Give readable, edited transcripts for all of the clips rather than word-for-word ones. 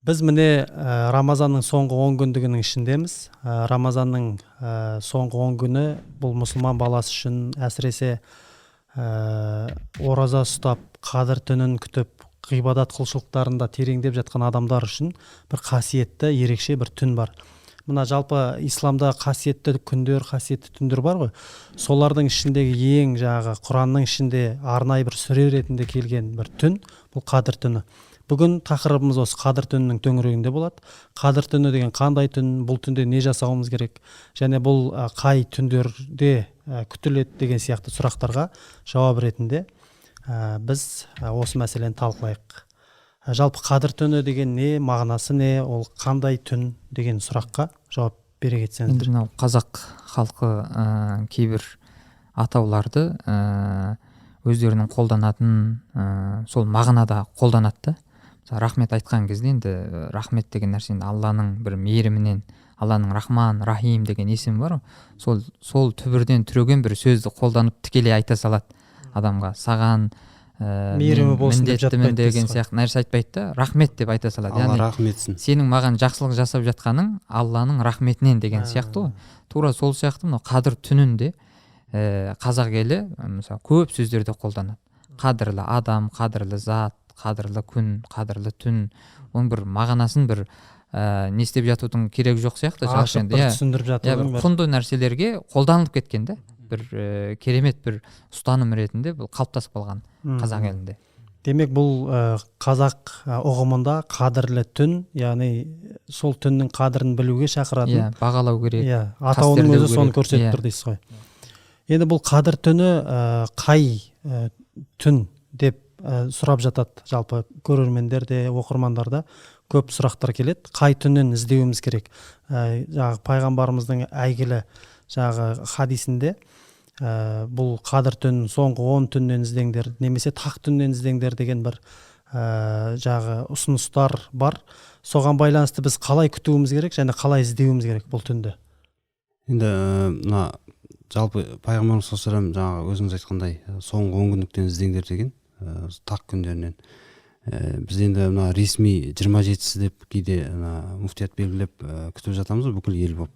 Біз міне Рамазанның соңғы 10 күндігінің ішіндеміз. Рамазанның соңғы 10 күні бұл мұсылман баласы үшін әсіресе ораза ұстап, қадір түнін күтіп, ғибадат құлшылықтарында тереңдеп жатқан адамдар үшін бір қасиетті, ерекше бір түн бар. Мына жалпы исламда қасиетті күндер, қасиетті түндер бар ғой. Солардың ішіндегі ең Құранның ішінде арнайы бір сүре ретінде келген бір түн бұл қадір түні. Бүгін тақырыбымыз осы қадір түнінің төңірегінде болады. Қадір түні деген қандай түн, бұл түнде не жасауымыз керек, және бұл қай түндерде күтіледі деген сияқты сұрақтарға жауап ретінде біз осы мәселені талқылайық. Жалпы қадір түні деген не, мағынасы не, ол қандай түн деген сұраққа жауап бере кетсеңіздер. Мынау қазақ халқы кейбір атауларды өздерінің қолданатын сол мағынада қолданады. Рахмет айтқан кезде енді рахмет деген нәрсе Алланың бір мейірімінен, Алланың Рахман, Рахим деген есімі бар. Сол түбірден түреген бір сөзді қолданып тікелей айта салады адамға. Саған мейірімі болсын деп міндеттімін деген сияқты нәрсе айтпайды да, рахмет деп айта салады. Алла рахметсін. Сенің маған жақсылық жасап жатқаның Алланың рахметінен деген сияқты ғой. Тура сол сияқты мынау қадір түнінде қазақ елі мысалы көп сөздерді қолданады. Қадірлі адам, қадірлі зат, қадірлі күн, қадірлі түн. Оның бір мағынасын бір не істеп жатудың керек жоқ сияқты. Ашып бір түсіндіріп жатудың құнды нәрселерге қолданылып кеткен де. Бір керемет бір ұстаным ретінде бұл қалыптасып қалған қазақ елінде. Демек бұл қазақ ұғымында қадірлі түн, яғни сол түннің қадірін білуге шақыратын. Бағалау керек. Атауының өзі соны көрсетіп тұр дейсіз ғой. Енді бұл қадір түні қай түн деп сұрап жатады. Жалпы көрермендер де, оқырмандар да көп сұрақтар келеді. Қай түннен іздеуіміз керек? Пайғамбарымыздың әйгілі хадисінде бұл қадір түнін соңғы 10 түннен іздеңдер, немесе тақ түннен іздеңдер деген бір ұсыныстар бар. Соған байланысты біз қалай күтуіміз керек және қалай іздеуіміз керек бұл түнді? Енді мына жалпы пайғамбарымыз саллаллаху алейхи вассалам өзіңіз айтқандай соңғы 10 күндіктен іздеңдер деген тақ күндерінен. Біз енді мына ресми 27-сі деп кейде муфтият белгілеп күтіп жатамыз бүкіл ел болып.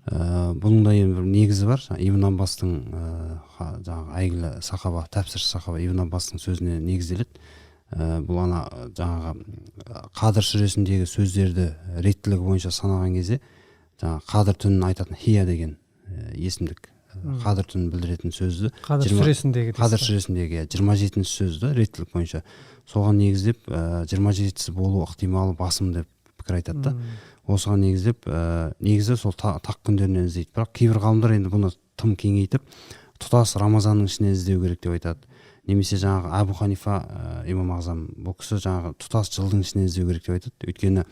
Бұның да бір негізі бар. Ибн Аббастың әйгілі сахаба, тәпсір сахаба Ибн Аббастың сөзіне негізделеді. Бұл қадір сүресіндегі сөздерді реттілігі бойынша санаған кезде қадір түнін айтатын хия деген есімдік. Қадір түнін білдіретін сөзді қадір сүресіндегі 27-ші сөзді реттілік бойынша соған негіздеп 27-сі болу ықтималы басым деп пікір айтады да. Осыған негіздеп негізі сол тақ күндерінен іздейді. Бірақ кейбір ғалымдар енді бұны тым кеңейтіп тұтас Рамазанның ішіне іздеу керек деп айтады. Немесе Абу Ханифа имам ағзам бұл кісі тұтас жылдың ішіне іздеу керек деп айтады. Өйткені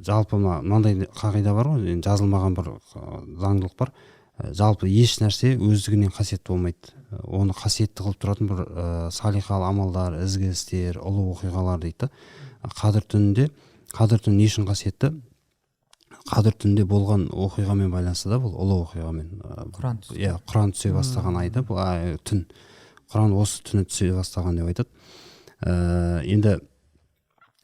жалпы мынандай қағида бар ғой, жазылмаған бір заңдылық бар. Жалпы еш нәрсе өздігінен қасиетті болмайды. Оны қасиетті қылып тұратын бір салихал амалдар, ізгі істер, ұлы оқиғалар дейді. Қадір түн не үшін қасиетті? Қадір түнде болған оқиғамен байланысты да, бұл ұлы оқиғамен. Құран түсе бастаған айды, бұл түн. Құран осы түні түсе бастаған деп айтады. Енді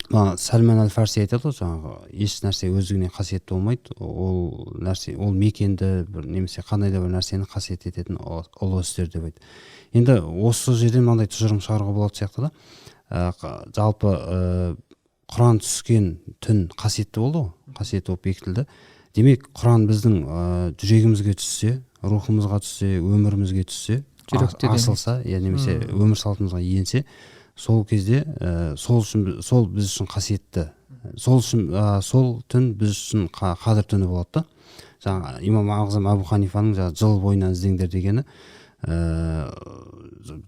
Сәлман әл-Фарси айтады ғой, еш нәрсе өздігінен қасиетті болмайды. Ол нәрсе, ол мекенді немесе қандай да бір нәрсені қасиет ететін ұлы істер деп айтады. Енді осы жерден мынандай тұжырым шығаруға болады сияқты да. Жалпы Құран түскен түн қасиетті болды ғой, қасиетті болып бекітілді. Демек, Құран біздің жүрегімізге түссе, рухымызға түссе, өмірімізге түссе, асылса, немесе өмір салтымызға енсе, сол кезде сол біз үшін қасиетті. Сол түн біз үшін қадір түні болады да. Имам ағзам Абу Ханифаның жыл бойына іздеңдер дегені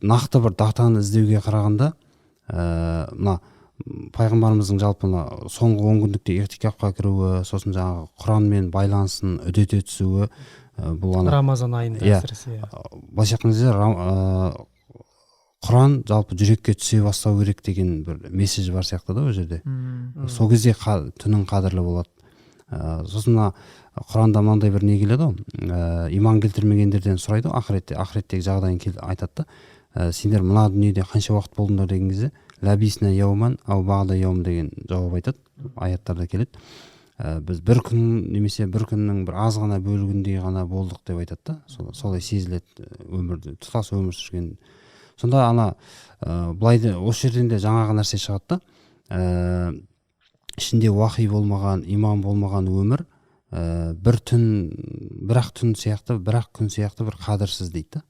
нақты бір датаны іздеуге қарағанда мына пайғамбарымыздың жалпы соңғы 10 күндікте иғтикафқа кіруі, сосын Құранмен байланысын үдете түсуі, бұл Рамазан айында әсіресе. Былайша айтқан кезде Құран жалпы жүрекке түсе бастау керек деген бір месседж бар сияқты да ол жерде. Сол кезде түнің қадірлі болады. Сосын Құранда мынандай бір не келеді ғой, иман келтірмегендерден сұрайды ғой, ақыреттегі жағдайын айтады да. Сендер мына дүниеде қанша уақыт болдыңдар деген кезде ләбисна яуман ау бағда яум деген жауап айтады, аяттарда келеді. Біз бір күн немесе бір күннің бір аз ғана бөлігіндей ғана болдық деп айтады да, солай сезіледі өмірде, тұтас өмір сүрген. Сонда ана былай осы жерден де жаңағы нәрсе шығады да, ішінде уахи болмаған, иман болмаған өмір бір ақ түн сияқты, бір ақ күн сияқты бір қадірсіз дейді да.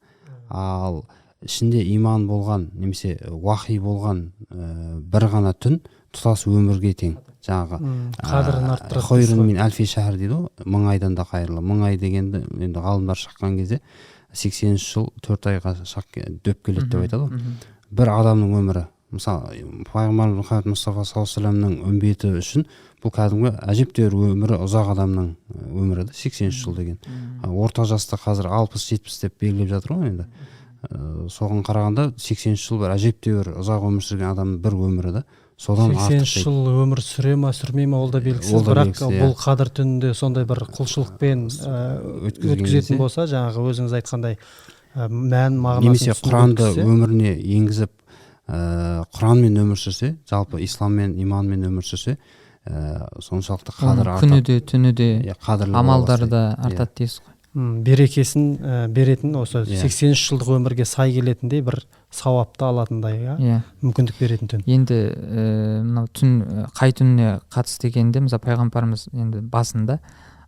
Ал ішінде иман болған немесе уахи болған бір ғана түн тұтас өмірге тең. Жаңағы қадірін арттырады. хойрун мин альфи шахр дейді ғой, 1000 айдан да қайырлы. 1000 ай дегенді енді ғалымдар шаққан кезде 80 жыл 4 айға дөп келеді деп айтады ғой. Бір адамның өмірі, мысалы пайғамбар Мұхаммед Мұстафа саллаллаху алейхи вассаламның үмбеті үшін бұл кәдімгі әжептәуір өмірі, ұзақ адамның өмірі да, 80 жыл деген. Орта жаста қазір 60-70 деп белгілеп жатыр ғой енді. Соған қарағанда 80 жыл бір әжептәуір ұзақ өмір сүрген адамның бір өмірі да. Содан 80 жыл өмір сүре ма сүрмей ма ол да белгісіз, бірақ бұл қадір түнінде сондай бір құлшылықпен өткізетін болса, жаңағы өзіңіз айтқандай мән мағынасын немесе Құранды өміріне енгізіп Құранмен өмір сүрсе, жалпы исламмен, иманмен өмір сүрсе, соншалықты қадір артады. Күні де түні де амалдары да артады дейсіз ғой. Берекесін беретін, осы 80 жылдық өмірге сай келетіндей бір сауапты алатындай мүмкіндік беретін түн. Енді мынау түн қай түніне қатысты дегенде, мысалы пайғамбарымыз енді басында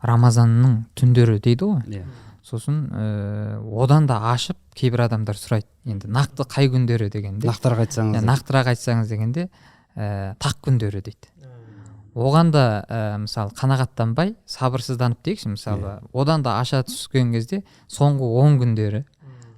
Рамазанның түндері дейді ғой. Сосын одан да ашып кейбір адамдар сұрайды, енді нақты қай күндері дегенде, нақтырақ айтсаңыз дегенде тақ күндері дейді. Оған да мысалы қанағаттанбай сабырсызданып дейікші, мысалы одан да аша түскен кезде соңғы 10 күндері,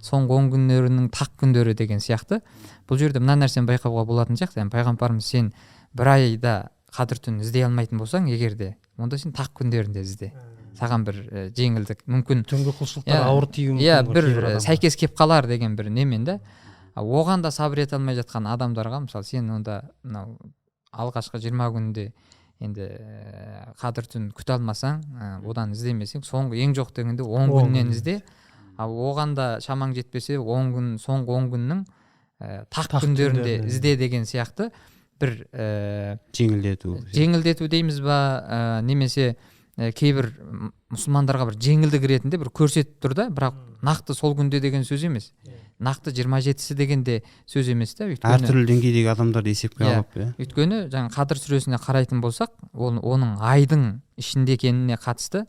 соңғы 10 күндерінің тақ күндері деген сияқты. Бұл жерде мына нәрсені байқауға болатын сияқты, пайғамбарымыз сен бір айда қадір түнін іздей алмайтын болсаң, егерде, онда сен тақ күндерінде ізде. Саған бір жеңілдік мүмкін, түнгі құлшылықтар ауыр тиюі мүмкін, бір сәйкес кеп қалар деген бір немен да. Оған да сабыр ете алмай жатқан адамдарға, мысалы сен онда мынау алғашқы 20 күнде енді қадір түн күте алмасаң, одан іздемесең, соңғы ең жоқ дегенде 10 күннен ізде. Оған да шамаң жетпесе 10 күн, соңғы 10 күннің тақ күндерінде ізде деген сияқты бір жеңілдету дейміз ба, немесе кейбір мұсылмандарға бір жеңілдік ретінде бір көрсетіп тұр да, бірақ нақты сол күнде деген сөз емес. Нақты 27-сі дегенде сөз емес та. Әртүрлі деңгейдегі адамдарды есепке алып, өйткені жаңа Қадір сүресіне қарайтын болсақ, оның айдың ішінде екеніне қатысты,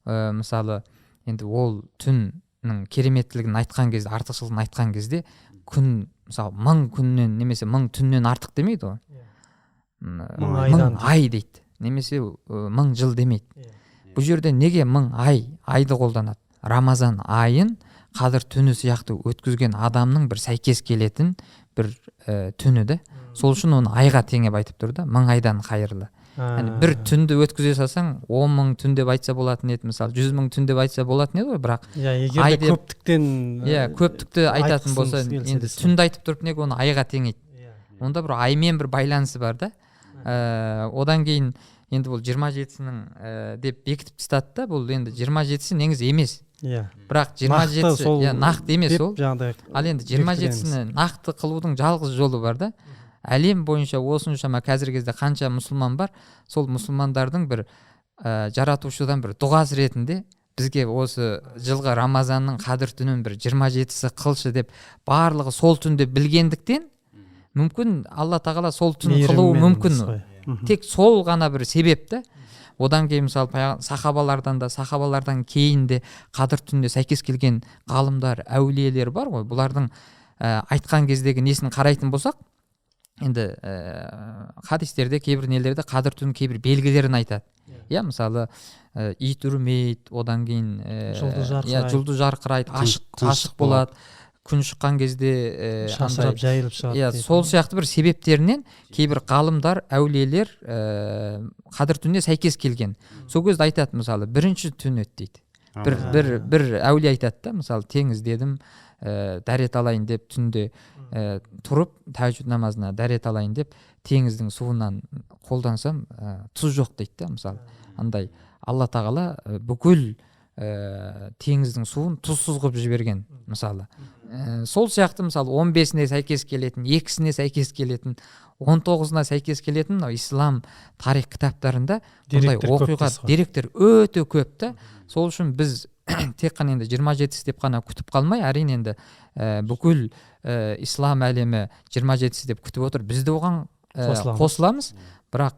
мысалы, енді ол түннің кереметтілігін айтқан кезде, артықшылығын айтқан кезде, күн, мысалы, 1000 күннен немесе 1000 түннен артық демейді ғой. 1000 ай дейді, немесе 1000 жыл демейді. Бұл жерде неге 1000 айды қолданады? Рамазан айын қадір түні сияқты өткізген адамның бір сәйкес келетін бір түні де. Сол үшін оны айға теңеп айтып тұр да, 1000 айдан қайырлы. Бір түнді өткізе салсаң, 10.000 түн деп айтса болатын еді, мысалы 100.000 түн деп айтса болатын еді ғой, бірақ егер де көптікті айтатын болса, енді түнді айтып тұрып неге оны айға теңейді. Онда бір аймен бір байланысы бар да. Одан кейін енді бұл 27-сінің деп бекітіп тастады да, бұл енді 27-сі негізі емес. Бірақ 27-сі нақты емес ол. Ал енді 27-сіні нақты қылудың жалғыз жолы бар да. Әлем бойынша осыншама қазіргі кезде қанша мұсылман бар, сол мұсылмандардың бір жаратушыдан бір дұғасы ретінде бізге осы жылғы Рамазанның қадір түнін бір 27-сі қылшы деп барлығы сол түнде білгендіктен, мүмкін Алла тағала сол түн қылуы мүмкін. Тек сол ғана бір себеп та. Одан кейін мысалы сахабалардан кейін де қадір түніне сәйкес келген ғалымдар, әулиелер бар ғой. Бұлардың айтқан кездегі несін қарайтын болсақ, енді хадистерде кейбір нелерде қадір түн кейбір белгілерін айтады. Мысалы ит үрмейді, одан кейін жұлдыз жарқырайды, ашық болады. Күн шыққан кезде шашырап жайылып шығады. Сол сияқты бір себептерінен кейбір ғалымдар, әулиелер қадір түніне сәйкес келген. Сол кезде айтады, мысалы, бірінші түн өтті дейді. Бір әулие айтады да, мысалы, теңіз дедім, дәрет алайын деп түнде тұрып, тәһәжүд намазына дәрет алайын деп теңіздің суынан қолдансам, тұз жоқ дейді да, мысалы. Андай Алла тағала бүкіл теңіздің суын тұзсыз қылып жіберген, мысалы. сол сияқты мысалы 15-іне сәйкес келетін, 2-сіне сәйкес келетін, 19-на сәйкес келетін мынау ислам тарих кітаптарында бұндай Деректер көп оқиға дейсіз ғой. деректер өте көп та. Сол үшін біз тек қана енді 27-сі деп қана күтіп қалмай, әрине енді бүкіл ислам әлемі 27-сі деп күтіп отыр, біз де оған қосыламыз, бірақ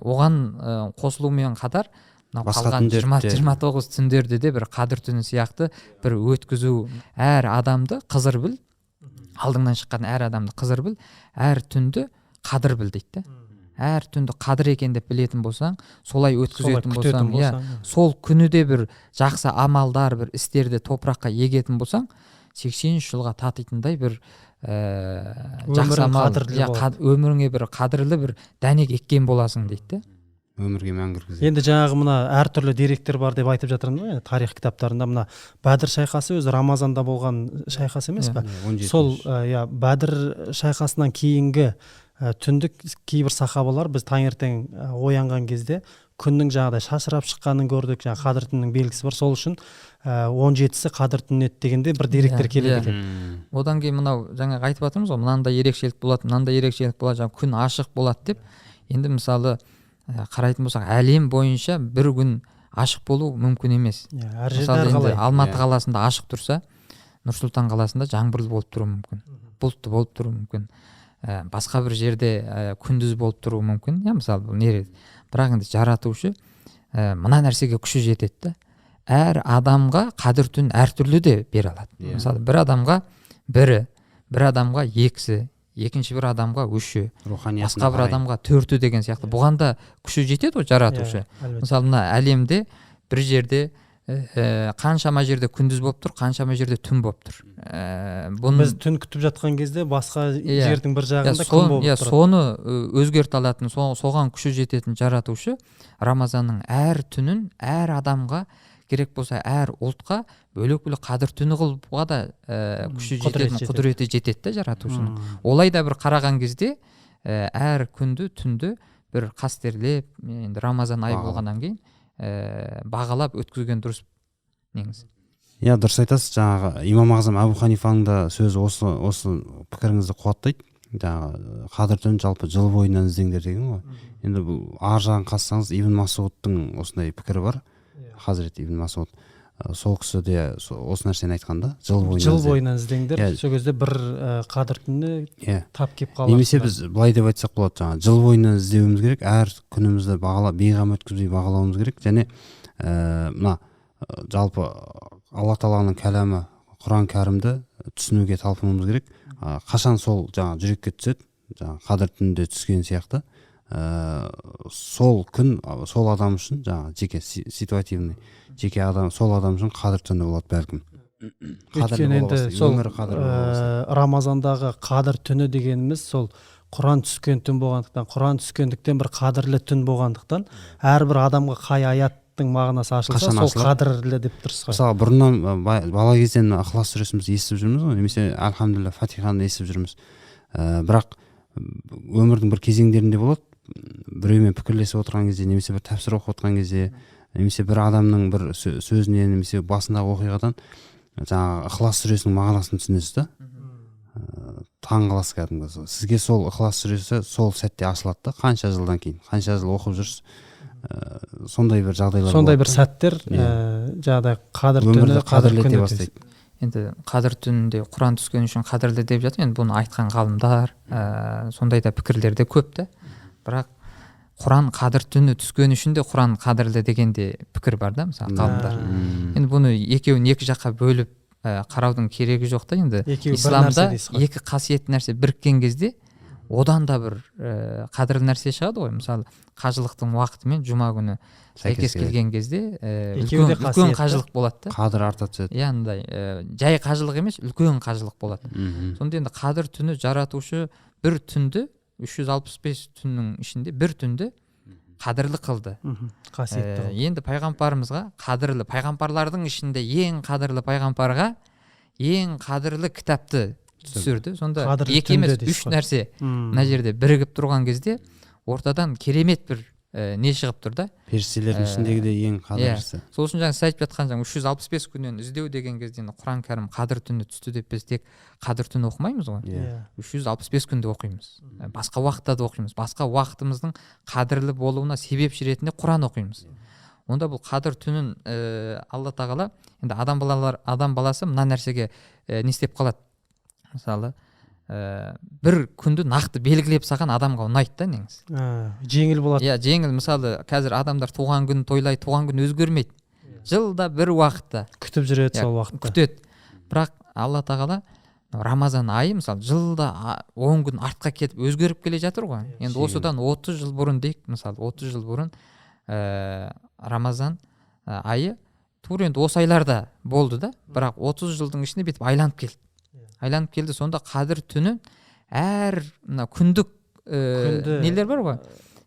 оған қосылумен қатар мынау қалған 20-29 түндерде де бір қадір түні сияқты бір өткізу, әр адамды қызыр біл, алдыңнан шыққан әр адамды қызыр біл, әр түнді қадір біл дейді. Әр түнді қадір екен деп білетін болсаң, солай өткізетін болсаң, сол күні де бір жақсы амалдар, бір істерді топыраққа егетін болсаң, 83 жылға татитындай бір жақсы амал, өміріңе бір қадірлі бір дәнек еккен боласың дейді. Өмірге мәңгі кіргізеді. Енді жаңағы мына әртүрлі деректер бар деп айтып жатырмын ғой, тарих кітаптарында. Мына Бәдір шайқасы өзі Рамазанда болған шайқас емес пе? Сол Бәдір шайқасынан кейінгі түнді кейбір сахабалар біз таңертең оянған кезде күннің жаңағыдай шашырап шыққанын көрдік, жаңағы қадір түнінің белгісі бар. Сол үшін 17-сі қадір түні еді дегенде бір деректер келеді екен. Одан кейін мынау жаңағы айтып жатырмыз ғой, мынандай ерекшелік болады, мынандай ерекшелік болады, жаңағы күн ашық болады деп. Енді мысалы қарайтын болсақ, әлем бойынша бір күн ашық болу мүмкін емес. Мысалы енді Алматы қаласында ашық тұрса, Нұр-Сұлтан қаласында жаңбырлы болып тұруы мүмкін, бұлтты болып тұруы мүмкін, басқа бір жерде күндіз болып тұруы мүмкін. Мысалы бұл не? Бірақ енді жаратушы мына нәрсеге күші жетеді. Әр адамға қадір түн әртүрлі де бере алады. Мысалы бір адамға бірі, бір адамға екісі, екінші бір адамға үші, басқа бір адамға төрті деген сияқты. Бұған да күші жетеді ғой жаратушы. Мысалы мына әлемде бір жерде қаншама жерде күндіз болып тұр, қаншама жерде түн болып тұр. Біз түн күтіп жатқан кезде басқа жердің бір жағында күн болып тұр. Соны өзгерте алатын, соған күші жететін жаратушы Рамазанның әр түнін әр адамға керек болса әр ұлтқа бөлек-бөлек қадір түні қылуға да күші жететін, құдіреті жетеді жаратушының. Олай да бір қараған кезде әр күнді, түнді бір қастерлеп, енді Рамазан айы болғаннан кейін бағалап өткізген дұрыс негізі. Дұрыс айтасыз. Жаңағы имам Ағзам Әбу Ханифаның да сөзі осы пікіріңізді қуаттайды. Жаңағы қадір түнін жалпы жыл бойынан іздеңдер деген ғой. Енді бұл ар жағын қазсаңыз, Ибн Масудтың осындай пікірі бар. Хазірет Ибн Масуд. Сол кісі де осы нәрсені айтқанда, жыл бойынан іздеңдер. Сол кезде бір қадір түніне тап кеп қаласыздар. Немесе біз былай деп айтсақ болады, жаңағы жыл бойынан іздеуіміз керек, әр күнімізді бейғам өткізбей бағалауымыз керек. Және мына жалпы Алла Тағаланың кәламы Құран кәрімді түсінуге талпынуымыз керек. Қашан сол жаңағы жүрекке түседі, жаңағы қадір түнінде түскен сияқты, сол күн сол адам үшін жаңағы жеке ситуативный жеке адам, сол адам үшін қадір түні болады бәлкім. Өйткені енді сол Рамазандағы қадір түні дегеніміз сол Құран түскен түн болғандықтан, Құран түскендіктен бір қадірлі түн болғандықтан, әрбір адамға қай аяттың мағынасы ашылса, сол қадірлі деп тұрсыз ғой. Мысалы бұрыннан бала кезден Ықылас сүресімізді естіп жүрміз ғой, немесе Әлхамдулилля Фатиханы естіп жүрміз. Бірақ өмірдің бір кезеңдерінде болады, біреумен пікірлесіп отырған кезде, немесе бір тәпсір оқып отырған кезде, немесе бір адамның бір сөзінен, немесе басындағы оқиғадан жаңағы Ықылас сүресінің мағынасын түсінесіз да. Таң қаласыз кәдімгі. Сізге сол Ықылас сүресі сол сәтте ашылады да, қанша жылдан кейін, қанша жыл оқып жүрсіз, сондай бір жағдайлар болады. Сондай бір сәттер жаңағыдай қадір түні, қадірлете бастайды. Енді қадір түнінде Құран түскен үшін қадірлі деп жатыр. Енді бұны айтқан ғалымдар, сондай да пікірлер де көп та. Бірақ Құран қадір түні түскен үшін де Құран қадірлі деген де пікір бар да, мысалы ғалымдар. Енді бұны екеуін екі жаққа бөліп қараудың керегі жоқ та. Енді исламда екі қасиетті нәрсе біріккен кезде одан да бір қадірлі нәрсе шығады ғой. Мысалы қажылықтың уақыты мен жұма күні сәйкес келген кезде үлкен қажылық болады да. Қадір арта түседі. Яғни жай қажылық емес, үлкен қажылық болады. Сонда енді қадір түні жаратушы бір түнді 365 түннің ішінде бір түнді қадірлі қылды. Енді пайғамбарымызға қадірлі, пайғамбарлардың ішінде ең қадірлі пайғамбарға ең қадірлі кітапты түсірді. Сонда екі емес үш нәрсе мына жерде бірігіп тұрған кезде ортадан керемет бір не шығып тұр да. періштелердің ішіндегі де ең қадірлісі. Сол үшін жаңа сіз айтып жатқан жаңа 365 күннен іздеу деген кезде Құран кәрім қадір түні түсті деп біз тек қадір түні оқымаймыз ғой. 365 күнде оқимыз. Басқа уақытта да оқимыз. Басқа уақытымыздың қадірлі болуына себепші ретінде Құран оқимыз. Онда бұл қадір түнін Алла тағала енді адам баласы мына нәрсеге не істеп қалады. Мысалы бір күнді нақты белгілеп саған адамға ұнайды да негізі. Жеңіл болады. Иә, жеңіл. Мысалы қазір адамдар туған күн тойлайды, туған күн өзгермейді. Жылда бір уақытта Күтіп жүреді сол уақытта. күтеді. Бірақ Алла тағала Рамазан айы мысалы жылда 10 күн артқа кетіп өзгеріп келе жатыр ғой. Енді осыдан 30 жыл бұрын дейік, мысалы 30 жыл бұрын Рамазан айы тура енді осы айларда болды да, бірақ 30 жылдың ішінде бетіп айланып келді. Сонда қадір түні әр күндік нелер бар ғой,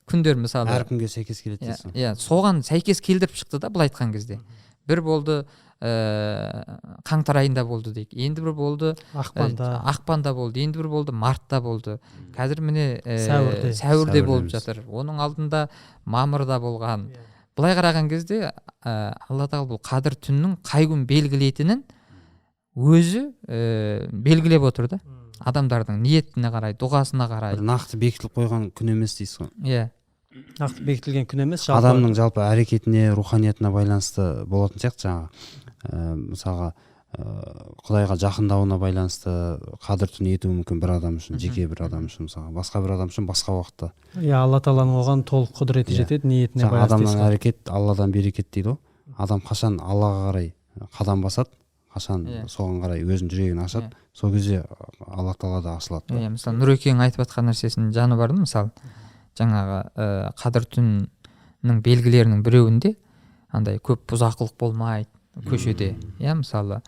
күндер мысалы Әр күнге сәйкес келеді дейсің. Иә, соған сәйкес келдіріп шықты да, былай айтқан кезде. Бір болды қаңтар айында болды дейік, енді бір болды ақпанда болды, енді бір болды мартта болды, қазір міне сәуірде болып жатыр. Оның алдында мамырда болған. Былай қараған кезде Алла тағала бұл қадір түннің қай күн белгілейтінін өзі белгілеп отыр да. Адамдардың ниетіне қарай, дұғасына қарай. Бір нақты бекітіліп қойған күн емес дейсіз ғой. Иә. Нақты бекітілген күн емес, Адамның жалпы әрекетіне, руханиятына байланысты болатын сияқты жаңағы. Мысалға Құдайға жақындауына байланысты қадір түні етуі мүмкін бір адам үшін, жеке бір адам үшін, мысалға басқа бір адам үшін басқа уақытта. Иә, Алла тағаланың оған толық құдіреті жетеді, ниетіне байланысты. Адамның әрекет Алладан берекет дейді ғой. Адам қашан Аллаға қарай қадам басады, қашан соған қарай өзінің жүрегін ашады, сол кезде Алла тағала да ашылады. Иә, мысалы Нұрекең айтып жатқан нәрсесінің жаны бар да, мысалы жаңағы қадір түннің белгілерінің біреуінде андай көп бұзақылық болмайды көшеде, иә, мысалы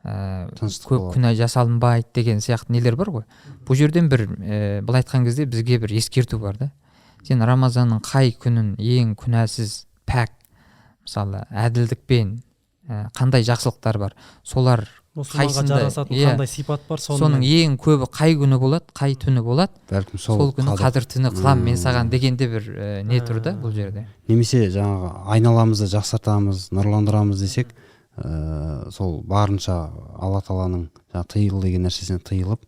көп күнә жасалынбайды деген сияқты нелер бар ғой. Бұл жерден бір былай айтқан кезде бізге бір ескерту бар да. Сен Рамазанның қай күнін ең күнәсіз, пәк, мысалы әділдікпен қандай жақсылықтар бар, солар мұсылманға жарасатын қандай сипат бар, соның ең көбі қай күні болады, қай түні болады, бәлкім сол күні қадір түні қылам мен саған дегенде бір не тұр да бұл жерде. Немесе жаңағы айналамызды жақсартамыз, нұрландырамыз десек, сол барынша Алла тағаланың тыйыл деген нәрсесіне тыйылып,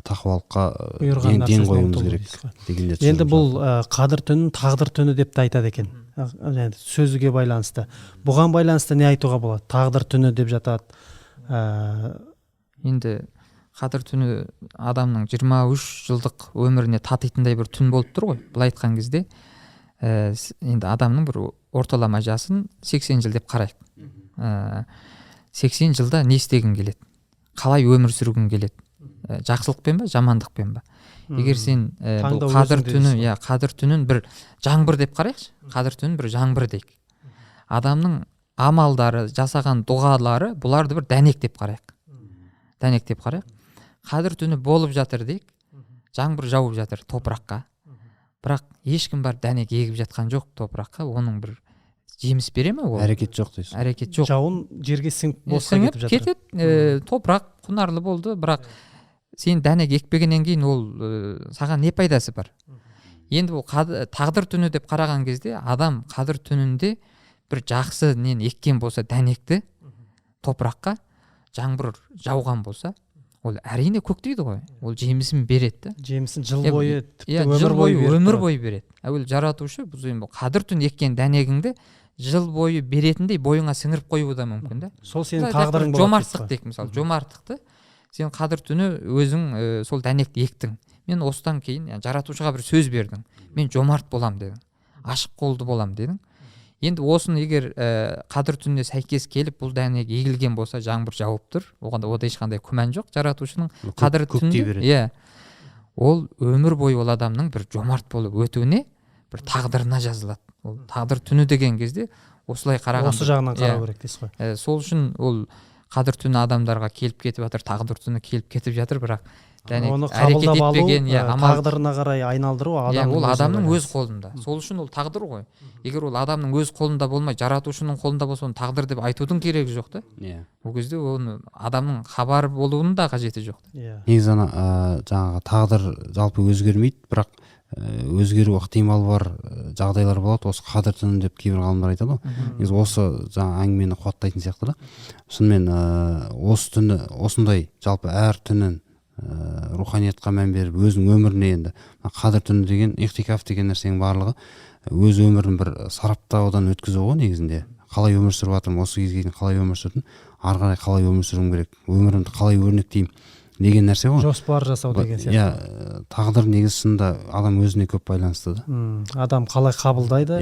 тақуалыққа ден қоюымыз керек дегендер. Енді бұл қадір түнін тағдыр түні деп те айтады екен. Сөзге байланысты. Бұған байланысты не айтуға болады? Тағдыр түні деп жатады. Енді қадір түні адамның 23 жылдық өміріне татитындай бір түн болып тұр ғой. Былай айтқан кезде енді адамның бір орталама жасын 80 жыл деп қарайық. 80 жылда не істегің келеді? Қалай өмір сүргің келеді? Жақсылықпен ба, жамандықпен ба? Егер сен бұл қадір түні, қадір түнін бір жаңбыр деп қарайықшы. Қадір түнін бір жаңбыр дейік. Адамның амалдары, жасаған дұғалары, бұларды бір дәнек деп қарайық. Дәнек деп қарайық. Қадір түні болып жатыр дейік. Жаңбыр жауып жатыр топыраққа. Бірақ ешкім бар дәнек егіп жатқан жоқ топыраққа. Оның бір жеміс бере ме ол? Әрекет жоқ дейсіз. Әрекет жоқ. Жауын жерге сіңіп босқа кетіп жатыр. Кетеді, топырақ құнарлы болды, бірақ сен дәнек екпегеннен кейін ол саған не пайдасы бар? Енді бұл тағдыр түні деп қараған кезде адам қадір түнінде бір жақсы нен еккен болса дәнекті топыраққа, жаңбыр жауған болса, ол әрине көктейді ғой. Ол жемісін береді. Жемісін жыл бойы, өмір бойы береді. Әуел жаратушы бұл қадір түн еккен дәнегіңді жыл бойы беретіндей бойыңа сіңіріп қоюы да мүмкін да. Сол сенің тағдырың болады. Жомарттық дейік, мысалы, жомарттықты сен қадір түні өзің сол дәнекті ектің. Мен осыдан кейін жаратушыға бір сөз бердің. Мен жомарт болам дедің. Ашық қолды болам дедің. Енді осыны егер қадір түніне сәйкес келіп бұл дәнек егілген болса, жаңбыр жауып тұр, оғанда ода ешқандай күмән жоқ. Жаратушының қадір түнінде, ол өмір бойы ол адамның бір жомарт болып өтуіне бір тағдырына жазылады. Ол тағдыр түні деген кезде осылай қараған. Осы жағынан қарау керек дейсіз ғой. Сол үшін ол қадір түні адамдарға келіп кетіп жатыр, тағдыр түні келіп кетіп жатыр, бірақ әрекет етпеген, тағдырына қарай айналдыру ол адамның өз қолында. Сол үшін ол тағдыр ғой. Егер ол адамның өз қолында болмай, жаратушының қолында болса, оны тағдыр деп айтудың керегі жоқ та. Ол кезде оны адамның хабар болуының да қажеті жоқ. Негізі жаңағы тағдыр жалпы өзгермейді, бірақ өзгеру ықтимал бар жағдайлар болады. Осы қадір түні деп кейбір ғалымдар айтады ғой. Негізі осы жаңа әңгімені қуаттайтын сияқты да. Шынымен осы түні осындай жалпы әр түнін руханиятқа мән беріп өзінің өміріне, енді қадір түні деген ихтикаф деген нәрсенің барлығы өз өмірін бір сараптаудан өткізу ғой негізінде. Қалай өмір сүріп жатырмын, осы кезге дейін қалай өмір сүрдім, ары қарай қалай өмір сүруім керек, өмірімді қалай өрнектеймін деген нәрсе ғой. Жоспар жасау деген сияқты. Иә, тағдыр негізі шынында адам өзіне көп байланысты да. Адам қалай қабылдайды,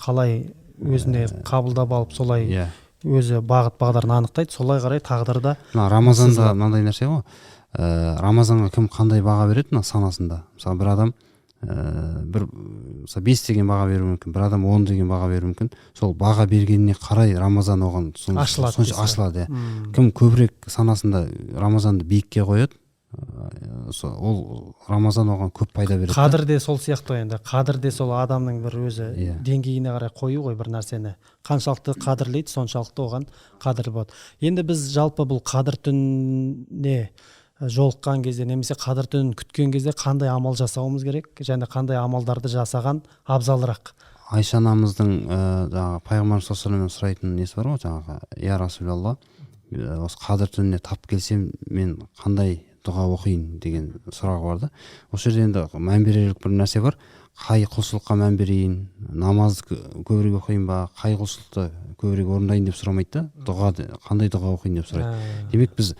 қалай өзіне қабылдап алып солай өзі бағыт бағдарын анықтайды, солай қарай тағдырда. Рамазанда мынандай нәрсе ғой. Рамазанға кім қандай баға береді мына санасында. Мысалы бір адам мысалы 5 деген баға беруі мүмкін, бір адам 10 деген баға беруі мүмкін. Сол баға бергеніне қарай Рамазан оған сонша ашылады. Кім көбірек санасында Рамазанды биікке қояды, ол Рамазан оған көп пайда береді. Қадір де сол сияқты енді. Қадір де сол адамның бір өзі деңгейіне қарай қою ғой бір нәрсені. Қаншалықты қадірлейді, соншалықты оған қадір болады. Енді біз жалпы бұл қадір түніне жолыққан кезде немесе қадір түнін күткен кезде қандай амал жасауымыз керек және қандай амалдарды жасаған абзалырақ? Айша анамыздың жаңағы пайғамбарымыз саллаллаху алейхи сұрайтын несі бар ғой, жаңағы я Расулалла, осы қадір түніне тап келсем мен қандай дұға оқиын деген сұрағы бар да. Осы жерде енді мән берерлік бір нәрсе бар. Қай құлшылыққа мән берейін, намазды көбірек оқиын ба, қай құлшылықты көбірек орындайын деп сұрамайды да, қандай дұға оқиын деп сұрайды. Демек біз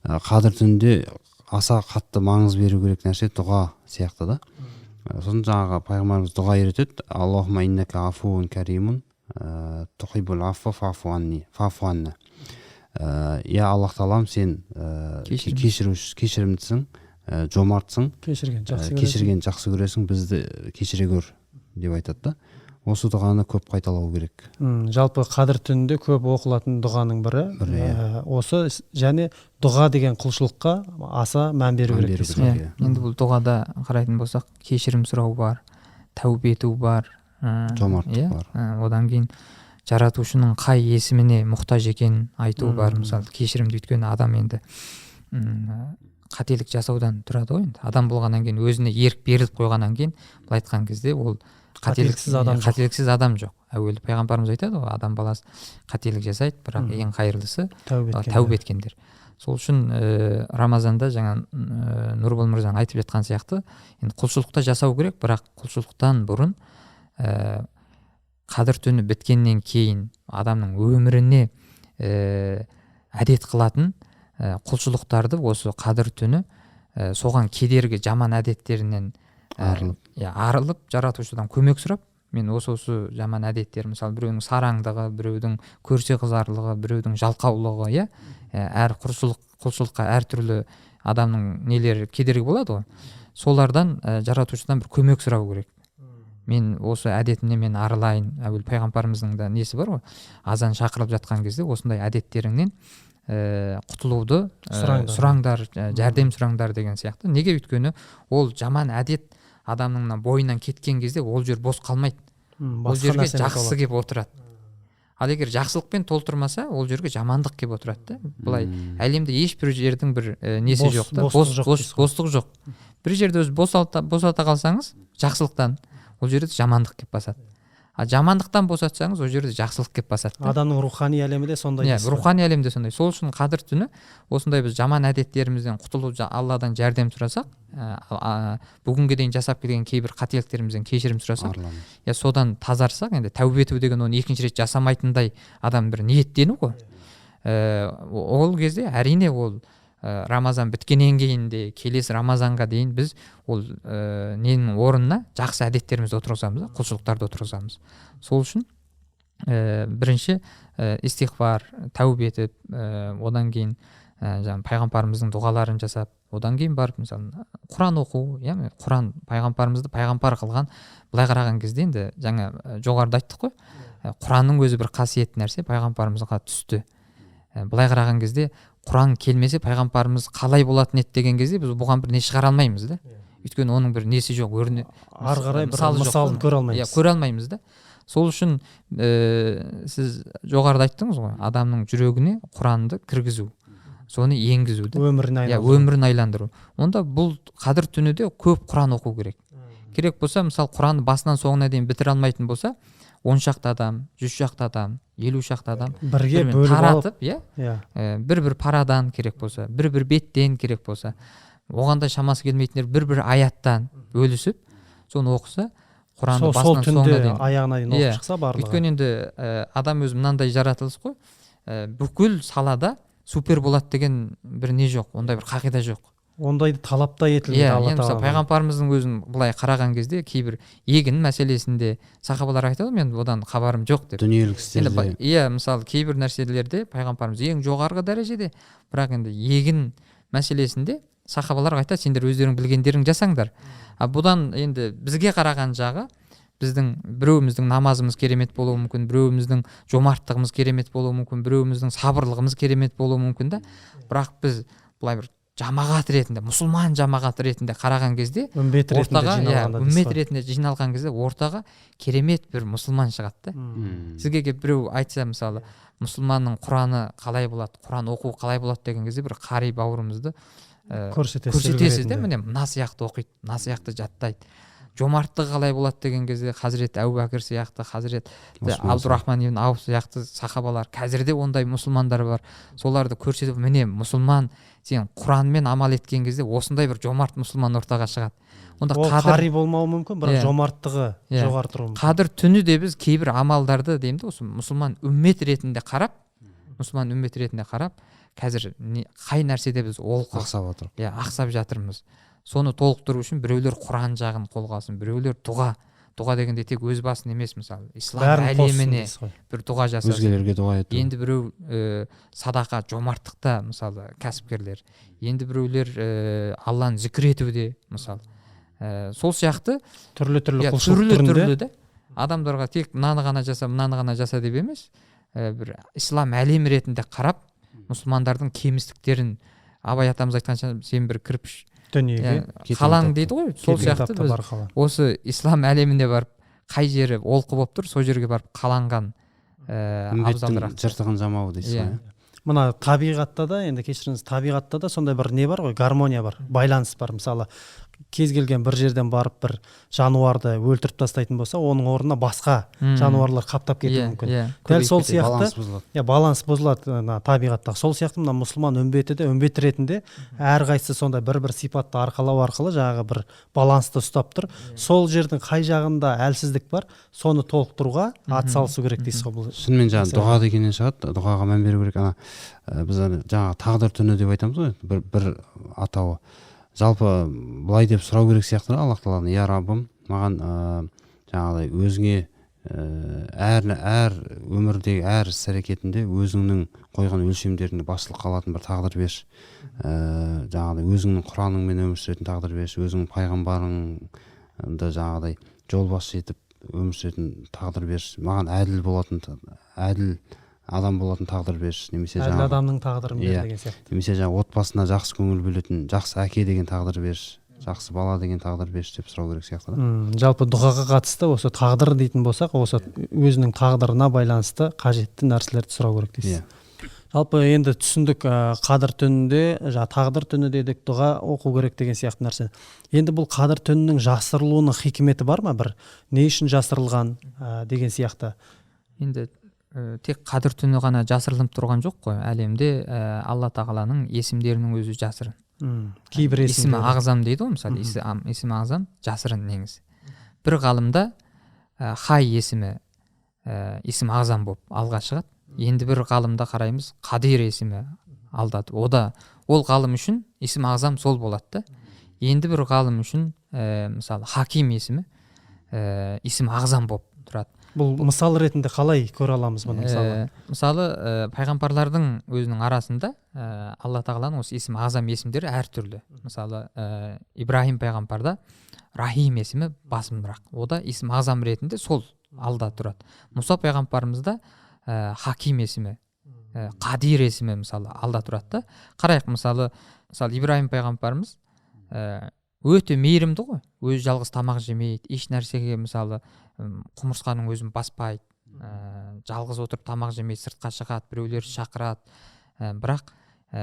қадір түнінде аса қатты маңыз беру керек нәрсе дұға сияқты да. Сосын жаңағы пайғамбарымыз дұға үйретеді. Аллахумма иннака афуун каримун тухиббул афва фаъфу анна. Я Аллах Тағалам, сен кешірімдісің, жомартсың, кешірген жақсы көресің, бізді кешіре көр деп айтады да. Осы дұғаны көп қайталау керек. Жалпы қадір түнінде көп оқылатын дұғаның бірі осы, және дұға деген құлшылыққа аса мән беру керек дейсіз. Енді бұл дұғада қарайтын болсақ, кешірім сұрау бар, тәубе ету бар, жомарттық бар. Одан кейін жаратушының қай есіміне мұқтаж екенін айту бар. Мысалы, кешірімді, өйткені адам енді қателік жасаудан тұрады ғой. Адам болғаннан кейін, өзіне ерік беріліп қойғаннан кейін, былай айтқан кезде ол қателіксіз адам жоқ. Әуелі пайғамбарымыз айтады ғой, адам баласы қателік жасайды, бірақ ең қайырлысы тәубе еткендер. Сол үшін Рамазанда жаңа Нұрбол мырзаның айтып жатқан сияқты, енді құлшылықта жасау керек, бірақ құлшылықтан бұрын қадір түні біткеннен кейін адамның өміріне әдет қылатын құлшылықтарды осы қадір түні соған кедергі жаман әдеттерінен арылып, жаратушыдан көмек сұрап, мен осы жаман әдеттер, мысалы біреудің сараңдығы, біреудің көрсе қызарлығы, біреудің жалқаулығы, әр құлшылыққа әртүрлі адамның нелері кедергі болады ғой. Солардан жаратушыдан бір көмек сұрау керек. Мен осы әдетімнен мен арылайын. Әуел пайғамбарымыздың да несі бар ғой, азан шақырылып жатқан кезде осындай әдеттеріңнен құтылуды сұраңдар, жәрдем сұраңдар деген сияқты. Неге? Өйткені ол жаман әдет адамның бойынан кеткен кезде ол жер бос қалмайды. Ол жерге жақсы кеп отырады. Ал егер жақсылықпен толтырмаса, ол жерге жамандық кеп отырады да. Былай әлемде ешбір жердің бір несі жоқ та, бостық жоқ. Бір жерде өз босата қалсаңыз жақсылықтан, ол жерде жамандық кеп басады. А жамандықтан босатсаңыз, ол жерде жақсылық кеп басады. Адамның рухани әлемі де сондай. Рухани әлемде сондай. Сол үшін қадір түні осындай біз жаман әдеттерімізден құтылып, Алладан жәрдем сұрасақ, бүгінге дейін жасап келген кейбір қателіктерімізден кешірім сұрасақ, содан тазарсақ, енді тәубе ету деген оны екінші рет жасамайтындай адам бір ниеттену ғой. Ол кезде әрине ол Рамазан біткеннен кейін де келесі Рамазанға дейін біз ол ненің орнына жақсы әдеттерімізді отырғызамыз, құлшылықтарды отырғызамыз. Сол үшін бірінші истиғфар, тәубе етіп, одан кейін пайғамбарымыздың дұғаларын жасап, одан кейін барып мысалы Құран оқу, Құран пайғамбарымызды пайғамбар қылған. Былай қараған кезде енді жаңа жоғарыда айттық қой, Құранның өзі бір қасиетті нәрсе, пайғамбарымызға түсті. Былай қараған кезде Құран келмесе пайғамбарымыз қалай болатын еді деген кезде біз бұған бір не шығара алмаймыз да. Өйткені оның бір несі жоқ, ары қарай бір мысалын көре алмаймыз. Көре алмаймыз да. Сол үшін сіз жоғарыда айттыңыз ғой, адамның жүрегіне Құранды кіргізу, соны енгізу, өмірін айландыру. Онда бұл қадір түніде көп Құран оқу керек. керек болса мысалы Құранды басынан соңына дейін бітіре алмайтын болса 10 шақты адам, 100 шақты адам, 50 шақты адам бірге бірімен бөліп алып, таратып, иә, иә, бір парадан керек болса, бір беттен керек болса, оған да шамасы келмейтіндер бір аяттан бөлісіп, соны оқыса, Құранды сол басынан соңына түнде дейін. аяғына дейін Иә. оқып шықса барлығы. Өйткені енді адам өзі мынандай жаратылыс қой, бүкіл салада супер болады деген бір не жоқ, ондай бір қағида жоқ. Ондайды талап та етілмейді Иә, Алла мысалы тағала. пайғамбарымыздың өзін былай қараған кезде кейбір егін мәселесінде сахабалар айтады, мен одан хабарым жоқ деп. дүниелік Енді істерде иә, мысалы кейбір нәрселерде пайғамбарымыз ең жоғарғы дәрежеде, бірақ енді егін мәселесінде сахабалар айтады, сендер өздерің білгендерің жасаңдар. Бұдан енді бізге қараған жағы, біздің біреуіміздің намазымыз керемет болуы мүмкін, біреуіміздің жомарттығымыз керемет болуы мүмкін, біреуіміздің сабырлығымыз керемет болуы мүмкін да, бірақ біз былай бір жамағат ретінде, мұсылман жамағат ретінде қараған кезде үмбет ретінде ортаға, жиналғанда дейсіз үммет ғой. ретінде жиналған кезде ортаға керемет бір мұсылман шығады да. Сізге келіп біреу айтса, мысалы, мұсылманның Құраны қалай болады, Құран оқу қалай болады деген кезде бір қари бауырымызды көрсетесіз де, міне мына сияқты оқиды, мына сияқты жаттайды. Жомарттығы қалай болады деген кезде Хазірет Әбу Бәкір сияқты, Хазірет Абдурахман ибн Ауф сияқты сахабалар, қазірде ондай мұсылмандар бар. Соларды көрсетіп, міне мұсылман, сен Құранмен амал еткен кезде осындай бір жомарт мұсылман ортаға шығады. Онда Ол қари болмауы мүмкін, бірақ жомарттығы жоғары тұруы мүмкін. Қадір түні де біз кейбір амалдарды дейміз, осы мұсылман үммет ретінде қарап, қазір қай нәрседе біз ақсап жатырмыз. Соны толықтыру үшін біреулер Құран жағын қолға алсын, біреулер дұға дегенде тек өз басын емес, мысалы ислам әлеміне бір дұға жасасын, өзгелерге дұға ету. енді біреу садақа, жомарттықта, мысалы кәсіпкерлер, енді біреулер Алланы зікір етуде, мысалы сол сияқты түрлі құлшылық түрінде адамдарға тек мынаны ғана жаса деп емес, бір ислам әлем ретінде қарап, мұсылмандардың кемістіктерін, Абай атамыз айтқанша, сен бір кірпіш дүниеге қалаң дейді ғой, сол сияқты біз осы ислам әлеміне барып, қай жері олқы болып тұр, сол жерге барып қаланған үмбеттің жыртығын жамау дейсіз ғой. Мына табиғатта да, енді кешіріңіз, табиғатта да сондай бір не бар ғой, гармония бар, байланыс бар. Мысалы, кез келген бір жерден барып бір жануарды өлтіріп тастайтын болса, оның орнына басқа жануарлар қаптап кетуі мүмкін. Дәл сол сияқты баланс бұзылады табиғатта. Сол сияқты мына мұсылман үмбеті де үмбет ретінде әрқайсысы сондай бір сипатты арқалау арқылы жаңағы бір балансты ұстап тұр. Сол жердің қай жағында әлсіздік бар, соны толықтыруға атсалысу керек дейсіз ғой. Шынымен жаңағы дұға дегеннен шығады, дұғаға мән беру керек. Біз жаңағы тағдыр түні деп айтамыз ғой, бір атауы. Жалпы былай деп сұрау керек сияқты, Аллах тағаладан, я Раббым, маған жаңағыдай өзіңе әр өмірдегі әр іс-әрекетінде өзіңнің қойған өлшемдерінде басшылыққа алатын бір тағдыр берші. Жаңағыдай өзіңнің Құраныңмен өмір сүретін тағдыр берші, өзіңнің пайғамбарыңды жаңағыдай жолбасшы етіп өмір сүретін тағдыр берші. Маған әділ адам болатын тағдыр берші, немесе әділ адамның тағдырын бер деген сияқты. Немесе жаңа отбасына жақсы көңіл бөлетін, жақсы әке деген тағдыр берші, жақсы бала деген тағдыр берші деп сұрау керек сияқты. Жалпы дұғаға қатысты осы тағдыр дейтін болсақ, осы өзінің тағдырына байланысты қажетті нәрселерді сұрау керек дейсіз. Жалпы енді түсіндік, қадір түнінде, тағдыр түні дедік, дұға оқу керек деген сияқты нәрсе. Енді бұл қадір түнінің жасырылуының хикметі бар ма, бір не үшін жасырылған деген сияқты? Енді тек қадір түні ғана жасырылып тұрған жоқ қой, әлемде Алла тағаланың есімдерінің өзі жасырын. Кейбір есімі ағзам дейді ғой, мысалы есімі ағзам жасырын негізі. Бір ғалымда хай есімі есім ағзам болып алға шығады. Енді бір ғалымда қараймыз, қадир есімі алдады. Ол ғалым үшін есім ағзам сол болады. Енді бір ғалым үшін мысалы хаким есімі есім ағзам болып тұрады. Бұл мысал ретінде қалай көре аламыз бұны? Мысалы пайғамбарлардың өзінің арасында Алла тағаланың осы есім ағзам есімдері әртүрлі. Мысалы Ибрахим пайғамбарда Рахим есімі басымырақ. Ода есім ағзам ретінде сол алда тұрады. Мұса пайғамбарымызда Хаким есімі, Қадир есімі мысалы алда тұрады. Қарайық, мысалы Ибрахим пайғамбарымыз өте мейірімді ғой, өзі жалғыз тамақ жемейді, еш нәрсеге мысалы құмырсқаның өзін баспайды, жалғыз отырып тамақ жемейді, сыртқа шығады, біреулер шақырады. Бірақ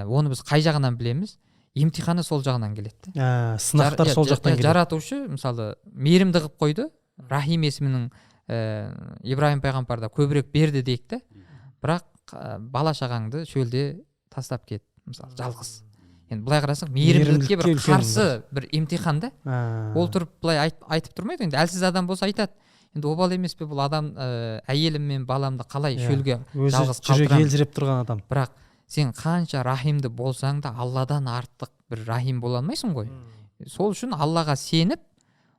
оны біз қай жағынан білеміз? емтиханы сол жағынан келеді. Сынақтар сол жақтан келеді. Жаратушы мысалы мейірімді қылып қойды, Рахим есімінің Ибраһим пайғамбарда көбірек берді дейік те, бірақ бала шағаңды шөлде тастап кет, мысалы жалғыз. Енді былай қарасақ мейірімділікке бір қарсы бір емтихан да. Ол тұрып былай айтып тұрмайды, енді әлсіз адам болса айтады, енді обал емес пе бұл адам, әйелім мен баламды қалай шөлге жалғыз жүрегі қалдырамын. елжіреп тұрған адам. Бірақ сен қанша рахимді болсаң да Алладан артық бір рахим бола алмайсың ғой. Сол үшін Аллаға сеніп,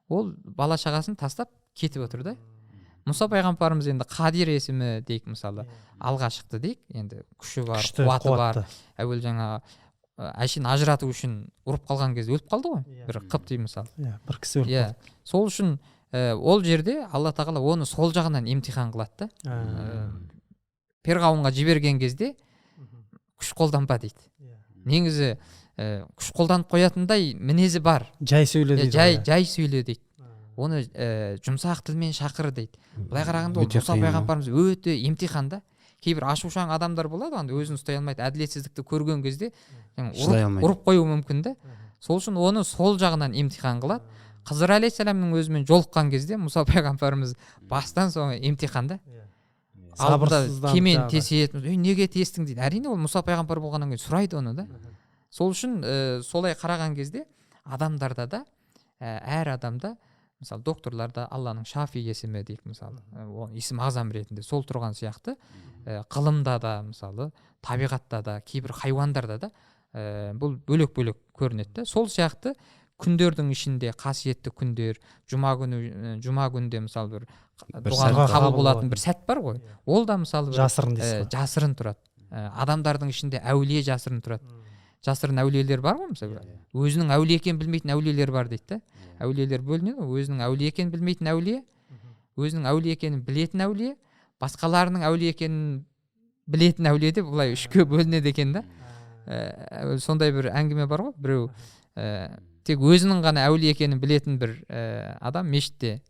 ол бала шағасын тастап кетіп отыр да. Мұса пайғамбарымыз енді Қадир есімі дейік, мысалы алға шықты дейік, енді күші бар, қуаты бар. Әуел жаңа әшейін ажырату үшін ұрып қалған кезде өліп қалды ғой, бір Қыпти мысалы. Бір кісі өліп қалды. Сол үшін ол жерде Алла тағала оны сол жағынан емтихан қылады да. Перғауынға жіберген кезде күш қолданба дейді. Негізі күш қолданып қоятындай мінезі бар. Жай сөйле дейді. Жай сөйле дейді. Оны жұмсақ тілмен шақыр дейді. Былай қарағанда ол Мұса пайғамбарымыз өте емтиханда. Кейбір ашушаң адамдар болады, анда өзін ұстай алмайды, әділетсіздікті көрген кезде ұрып қою мүмкін да. Сол үшін оны сол жағынан емтихан қылады. Қызыр алейхиссаламның өзімен жолыққан кезде Мұса пайғамбарымыз бастан соңы емтиханда. Алдында кемен тесетін, неге тестің дейді. Әрине ол Мұса пайғамбар болғаннан кейін сұрайды оны да. Сол үшін солай қараған кезде адамдарда да, әр адамда, мысалы докторларда Алланың Шафи есімі дейік, мысалы есім ағзам ретінде сол тұрған сияқты, ғылымда да, мысалы табиғатта да, кейбір хайуандарда да бұл бөлек-бөлек көрінеді. Сол сияқты күндердің ішінде қасиетті күндер, жұма күнде мысалы бір дұға қабыл болатын бір сәт бар ғой. Ол да мысалы жасырын тұрады. Адамдардың ішінде әулие жасырын тұрады. Жасырын әулиелер бар ғой, мысалы өзінің әулие екенін білмейтін әулиелер бар дейді. Әулиелер бөлінеді ғой, өзінің әулие екенін білмейтін әулие, өзінің әулие екенін білетін әулие, басқаларының әулие екенін білетін әулие деп былай үшке бөлінеді екен да. Сондай бір әңгіме бар ғой, біреу тек өзінің ғана әулие екенін білетін бір адам мешітте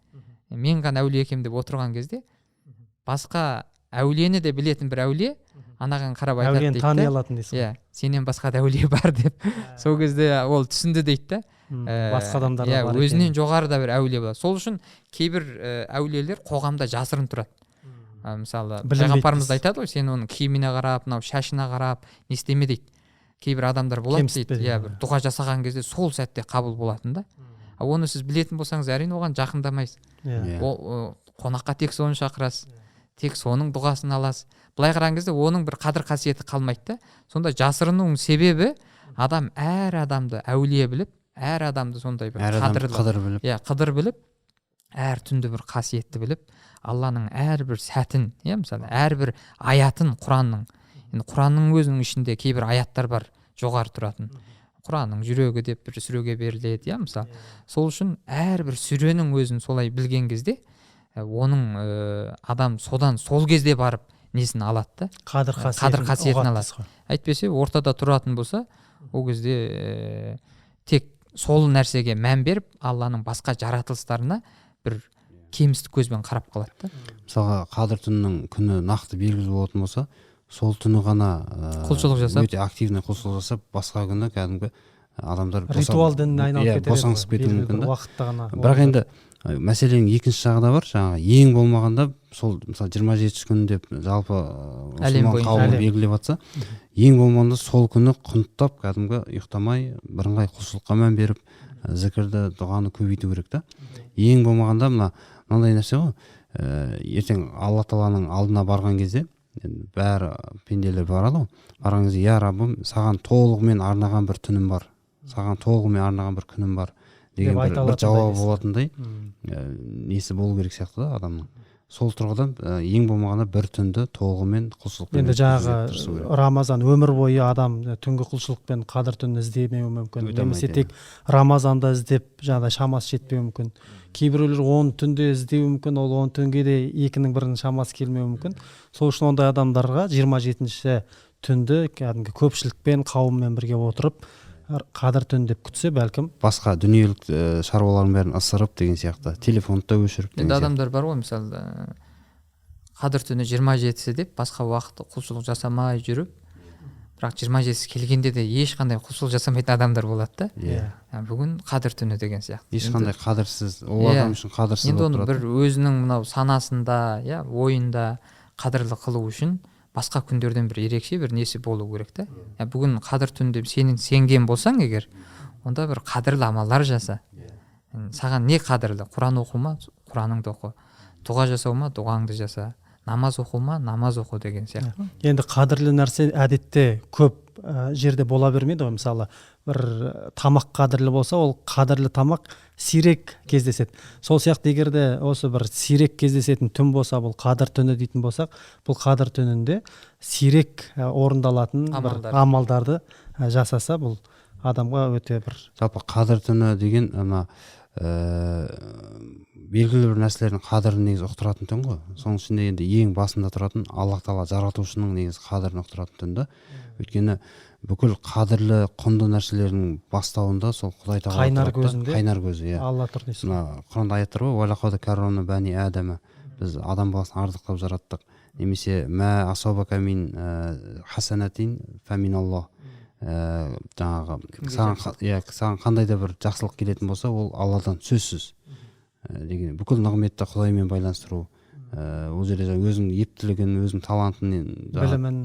мен ғана әулие екенмін деп отырған кезде, басқа әулиені де білетін бір әулие анаған қарап айтады дейді. Әулиені тани алатын дейсің. Иә, сенен басқа да әулие бар деп. Сол кезде ол түсінді дейді да. Басқа адамдар бар екен. Өзінен жоғарыда бір әулие болады. Сол үшін кейбір әулиелер қоғамда жасырын тұрады. Мысалы пайғамбарымыз айтады ғой, сен оның киіміне қарап, мынау шашына қарап не істеме дейді. Кейбір адамдар болады дейді. Иә, бір дұға жасаған кезде сол сәтте қабыл болатын да. Оны сіз білетін болсаңыз, әрине оған жақындамайсыз. Қонаққа тек соны шақырасыз, тек соның дұғасын аласыз. Былай қараған кезде оның бір қадір қасиеті қалмайды да. Сонда жасырынуның себебі адам әр адамды әулие біліп, әр адамды сондай бір қадір біліп, әр түнді бір қасиетті біліп, Алланың әрбір сәтін, мысалы әрбір аятын Құранның, енді Құранның өзінің ішінде кейбір аяттар бар жоғары тұратын. Құранның жүрегі деп бір сүреге беріледі, мысалы. Сол үшін әрбір сүренің өзін солай білген кезде, оның адам содан сол кезде барып несін алады да, қадір қасиетін алады. Әйтпесе ортада тұратын болса, ол кезде тек сол нәрсеге мән беріп, Алланың басқа жаратылыстарына бір кемістік көзбен қарап қалады да. Мысалға қадір түнінің күні нақты белгілі болатын болса, сол түні ғана құлшылық жасап, өте активный құлшылық жасап, басқа күні кәдімгі адамдар ритуал дініне айналып кетеді. Босаңсып кетуі мүмкін да. Бірақ енді мәселенің екінші жағы да бар, жаңағы ең болмағанда сол мысалы 27 күн деп жалпы мұсылман қауымы белгілеп жатса, ең болмағанда сол күні құнттап кәдімгі ұйықтамай бірыңғай құлшылыққа мән беріп, зікірді, дұғаны көбейту керек та. Ең болмағанда мынандай нәрсе ғой, ертең Алла Тағаланың алдына барған кезде бәрі пенделер барады ғой, барған кезде я Раббым, саған толығымен арнаған бір түнім бар, саған толығымен арнаған бір күнім бар деген бір жауабы болатындай несі болу керек сияқты да адамның. Сол тұрғыдан ең болмағанда бір түнді толығымен құлшылықпен. Енді жаңағы Рамазан өмір бойы адам түнгі құлшылықпен қадір түнін іздемеуі мүмкін. Немесе тек Рамазанда іздеп жаңағыдай шамасы жетпеуі мүмкін. Кейбіреулер 10 түнде іздеуі мүмкін, ол 10 түнге де 2-ның 1-інің шамасы келмеуі мүмкін. Сол үшін ондай адамдарға 27-ші түнді кәдімгі көпшілікпен, қауыммен бірге отырып қадір түн деп күтсе, бәлкім басқа дүниелік шаруалардың бәрін ысырып деген сияқты, телефонды да өшіріп. Енді адамдар бар ғой, мысалы қадір түні 27-сі деп басқа уақытта құлшылық жасамай жүріп, бірақ 27-сі келгенде де ешқандай құлшылық жасамайтын адамдар болады Иә. да. Бүгін қадір түні деген сияқты. Ешқандай қадірсіз, ол Иә. адам үшін қадірсіз Енді болып оны бір тұрады. өзінің мынау санасында, ойында қадірлі қылу үшін басқа күндерден бір ерекше бір несі болу керек та. Бүгін қадір түні деп сенген болсаң егер, онда бір қадірлі амалдар жаса. Саған не қадірлі? Құран оқу ма? Құраныңды оқы. Дұға жасау ма? Дұғаңды жаса. Намаз оқу ма? Намаз оқу деген сияқты. Енді қадірлі нәрсе әдетте көп жерде бола бермейді ғой. Мысалы бір тамақ қадірлі болса, ол қадірлі тамақ сирек кездеседі. Сол сияқты егерде осы бір сирек кездесетін түн болса, бұл қадір түні дейтін болсақ, бұл қадір түнінде сирек орындалатын бір амалдарды жасаса, бұл адамға өте бір Жалпы қадір түні деген ана белгілі бір нәрселердің қадірін негізі ұқтыратын түн ғой. Соның ішінде енді ең басында тұратын Аллах Тағала жаратушының негізі қадірін ұқтыратын түн да. Өйткені бүкіл қадірлі құнды нәрселердің бастауында сол Құдай Тағала қайнар тұрады да. көзінде Қайнар көзі, иә. Алла тұр дейсің. Құранда аяттар бар, «Уалақад каррамна бани Адама». Біз адам баласын ардықтап жараттық. Немесе «Ма асабака мин хасанатин фаминаллах». Жаңағы саған қандай да бір жақсылық келетін болса, ол Алладан сөзсіз деген. Бүкіл нығметті Құдаймен байланыстыру, ол жерде өзінің ептілігін, өзінің талантын, білімін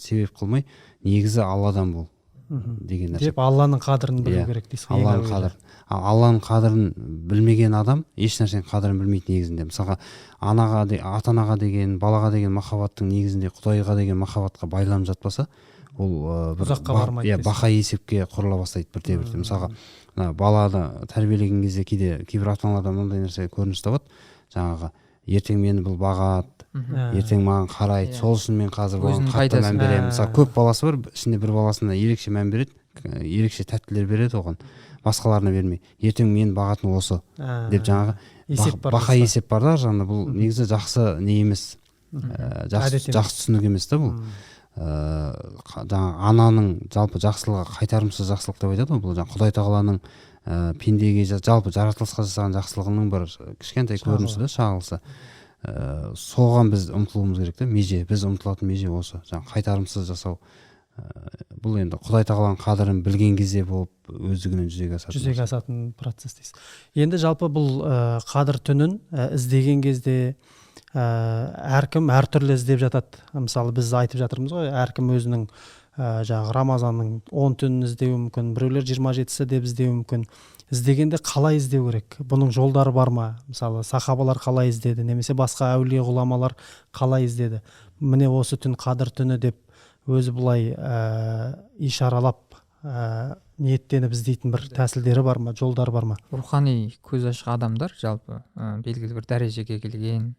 себеп қылмай, негізі Алладан бол деген нәрсе. Деп Алланың қадірін білу керек дейсіз. Алланың қадірін. Алланың қадірін білмеген адам еш нәрсенің қадірін білмейді негізінде. Мысалға ата-анаға деген, балаға деген махаббаттың негізінде Құдайға деген махаббатқа байланып жатпаса, ол ұзаққа бармайды. бақа есепке құрыла бастайды бірте-бірте. Мысалға баланы тәрбиелеген кезде кейбір ата-аналарда мынандай нәрсе көрініс табады. Жаңағы ертең мені бұл бағады, ертең маған қарайды, сол үшін мен қазір оған қатты мән беремін. Мысалы көп баласы бар, ішінде бір баласына ерекше мән береді, ерекше тәттілер береді оған, басқаларына бермей. Ертең мені бағатын осы деп жаңағы бақа есеп бар да, жаңағы бұл негізі жақсы не емес, жақсы түсінік емес та бұл. Жаңағы ананың жалпы жақсылығы қайтарымсыз жақсылық деп айтады ғой. Бұл жаңағы Құдай Тағаланың пендеге жалпы жаратылысқа жасаған жақсылығының бір кішкентай көрінісі да, шағылысы. Соған біз ұмтылуымыз керек та, меже, біз ұмтылатын меже осы. Жаңағы қайтарымсыз жасау. Бұл енді Құдай Тағаланың қадірін білген кезде болып өздігінен жүзеге асатын процесс дейсіз. Енді жалпы бұл қадір түнін іздеген кезде әркім әртүрлі іздеп жатады. Мысалы біз айтып жатырмыз ғой, әркім өзінің жаңағы Рамазанның 10 түнін іздеуі мүмкін, біреулер 27-сі деп іздеуі мүмкін. Іздегенде қалай іздеу керек? Бұның жолдары бар ма? Мысалы сахабалар қалай іздеді, немесе басқа әулие ғұламалар қалай іздеді? Міне осы түн қадір түні деп өзі бұлай ишаралап ниеттеніп іздейтін бір тәсілдері бар ма, жолдары бар ма? Рухани көз ашық адамдар жалпы белгілі бір дәрежеге келген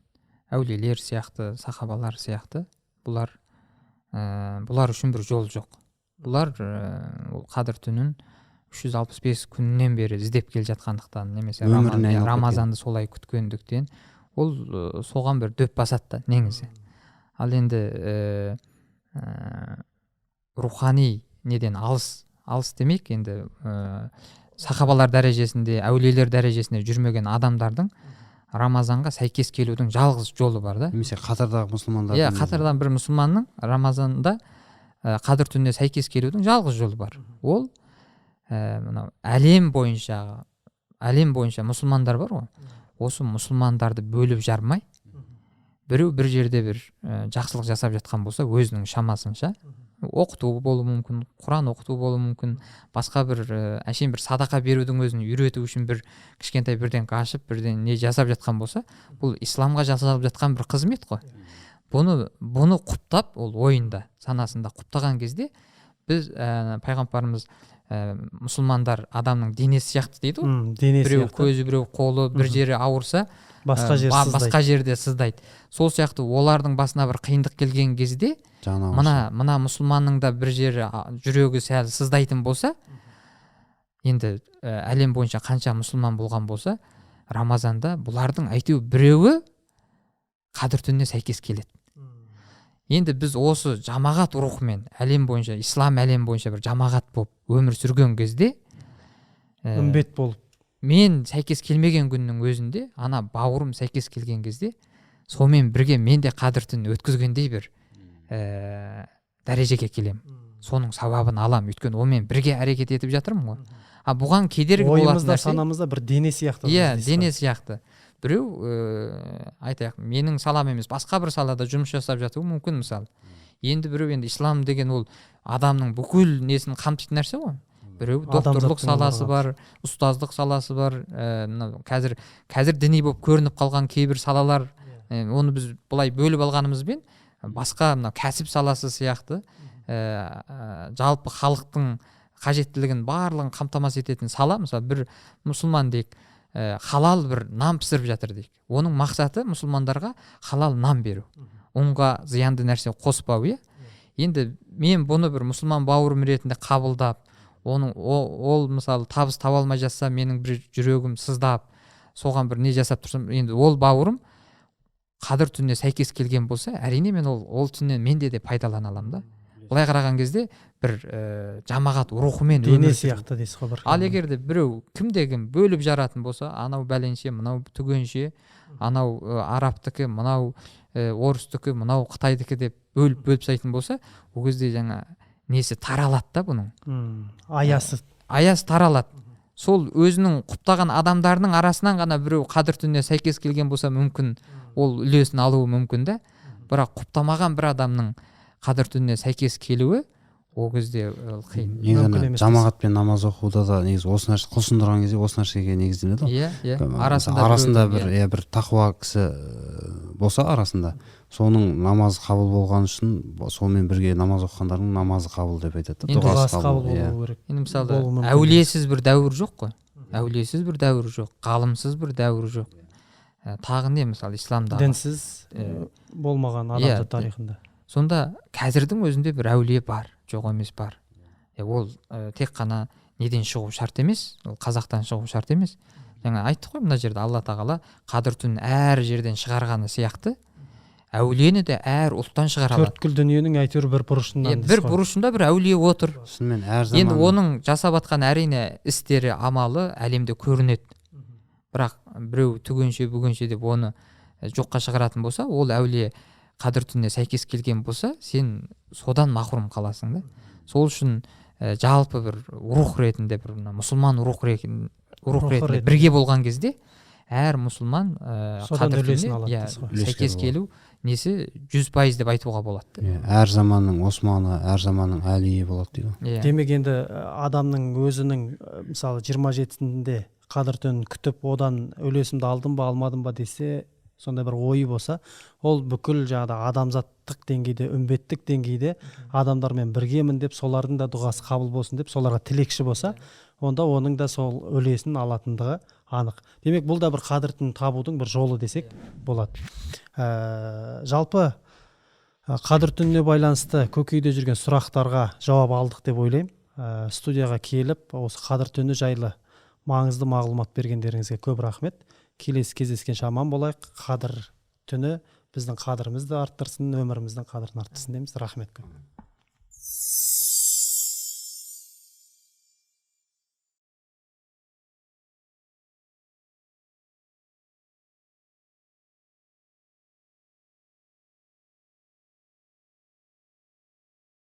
әулиелер сияқты, сахабалар сияқты, бұлар үшін бір жол жоқ. Бұлар ол қадір түнін 365 күннен бері іздеп келе жатқандықтан, немесе Рамазанды солай күткендіктен, ол соған бір дөп басады да негізі. Ал енді рухани неден алыс демек, енді сахабалар дәрежесінде, әулиелер дәрежесінде жүрмеген адамдардың Рамазанға сәйкес келудің жалғыз жолы бар да. Немесе қатардағы мұсылмандардың. Қатардан бір мұсылманның Рамазанда қадір түніне сәйкес келудің жалғыз жолы бар. Ол мынау әлем бойынша мұсылмандар бар ғой. Осы мұсылмандарды бөліп жармай, біреу бір жерде бір жақсылық жасап жатқан болса, өзінің шамасынша оқыту болуы мүмкін, Құран оқыту болуы мүмкін, басқа бір әшейін бір садақа берудің өзін үйрету үшін бір кішкентай бірден қашып, бірден не жасап жатқан болса, бұл исламға жасалып жатқан бір қызмет қой. Бұны құптап, ол ойында, санасында құптаған кезде біз пайғамбарымыз мұсылмандар адамның денесі сияқты дейді ғой. Біреу көзі, біреу қолы, бір жері ауырса, басқа жерде сыздайды. Сол сияқты олардың басына бір қиындық келген кезде, мына мұсылманның да бір жері жүрегі сәл сыздайтын болса, енді әлем бойынша қанша мұсылман болған болса, Рамазанда бұлардың әйтеу біреуі қадір түніне сәйкес келеді. Енді біз осы жамағат рухымен әлем бойынша, ислам әлем бойынша бір жамағат болып өмір сүрген кезде, үмбет болып, мен сәйкес келмеген күннің өзінде, ана бауырым сәйкес келген кезде, сонымен бірге мен де қадір түнін өткізгендей бір дәрежеге келем. соның сауабын алам, өйткені онымен бірге әрекет етіп жатырмын ғой. А бұған кедергі болатын ойымызда нәрсе, санамызда бір дене сияқты. иә, дене сияқты. Біреу айтайық, менің салам емес, басқа бір салада жұмыс жасап жатуы мүмкін мысалы. Енді біреу, енді ислам деген ол адамның бүкіл несін қамтитын нәрсе ғой. Біреу докторлық саласы бар, ұстаздық саласы бар, қазір діни болып көрініп қалған кейбір салалар, оны біз бұлай бөліп алғанымызбен басқа мына кәсіп саласы сияқты жалпы халықтың қажеттілігін барлығын қамтамасыз ететін сала, мысалы бір мұсылман дейік, халал бір нан пісіріп жатыр дейік. Оның мақсаты мұсылмандарға халал нан беру, ұнға зиянды нәрсе қоспау. Енді мен бұны бір мұсылман бауырым ретінде қабылдап, ол мысалы табыс таба алмай жатса, менің бір жүрегім сыздап, соған бір не жасап тұрсам, енді ол бауырым қадір түніне сәйкес келген болса, әрине мен ол түннен мен де пайдалана аламын да. Былай қараған кезде бір жамағат рухымен дене сияқты дейсіз ғой бір. Ал егер де біреу кімде-кім бөліп жаратын болса, анау бәленше, мынау түгенше, анау арабтікі, мынау орыстікі, мынау қытайдікі деп бөліп сайтын болса, ол кезде жаңа несі таралады да бұның. Аясы таралады. Сол өзінің құптаған адамдарының арасынан ғана біреу қадір түніне сәйкес келген болса, мүмкін ол үлесін алуы мүмкін да. Бірақ құптамаған бір адамның қадір түніне сәйкес келуі ол кезде қиын. Негізі жамағатпен намаз оқуда да негізі осы нәрсе құлшындырған кезде осы нәрсеге негізделеді ғой. Иә, арасында бір тақуа кісі болса арасында, соның намазы қабыл болған үшін сонымен бірге намаз оқығандардың намазы қабыл деп айтады. Дұғасы қабыл болуы керек. Енді мысалы әулиесіз бір дәуір жоқ қой. Әулиесіз бір дәуір жоқ, ғалымсыз бір дәуір жоқ. Тағы не мысалы исламдағы дінсіз болмаған адамзат тарихында. Сонда қазірдің өзінде бір әулие бар, жоқ емес бар. Ол тек қана неден шығу шарт емес, ол қазақтан шығу шарт емес. Жаңа айттық қой, мына жерде Алла тағала қадір түнін әр жерден шығарғаны сияқты, әулиені де әр ұлттан шығара алады. Төрткүл дүниенің әйтеуір бір бұрышынан. Бір бұрышында бір әулие отыр. Енді оның жасап атқан әрине істері, амалы әлемде көрінеді. Бірақ біреу түгенше бүгенше деп оны жоққа шығаратын болса, ол әулие қадір түніне сәйкес келген болса, сен содан махрұм қаласың да. Сол үшін жалпы бір рух ретінде, бір мұсылман рух ретінде бірге болған кезде, әр мұсылман қадір түніне сәйкес келу несі 100% деп айтуға болады. Әр заманның Османы, әр заманның Әлиі болады дейді. Демек енді адамның өзінің мысалы 27-сінде қадір түнін күтіп, одан үлесімді алдым ба, алмадым ба десе, сондай бір ойы болса, ол бүкіл жаңағыда адамзаттық деңгейде, үмбеттік деңгейде адамдармен біргемін деп, солардың да дұғасы қабыл болсын деп, соларға тілекші болса, онда оның да сол үлесін алатындығы анық. Демек, бұл да бір қадір түнін табудың бір жолы десек болады. Жалпы қадір түніне байланысты көкейде жүрген сұрақтарға жауап алдық деп ойлаймын. Студияға келіп, осы қадір түні жайлы маңызды мағлұмат бергендеріңізге көп рахмет. Келесі кездескенше аман болайық. Қадір түні біздің қадірімізді арттырсын, өміріміздің қадірін арттырсын дейміз. Рахмет көп.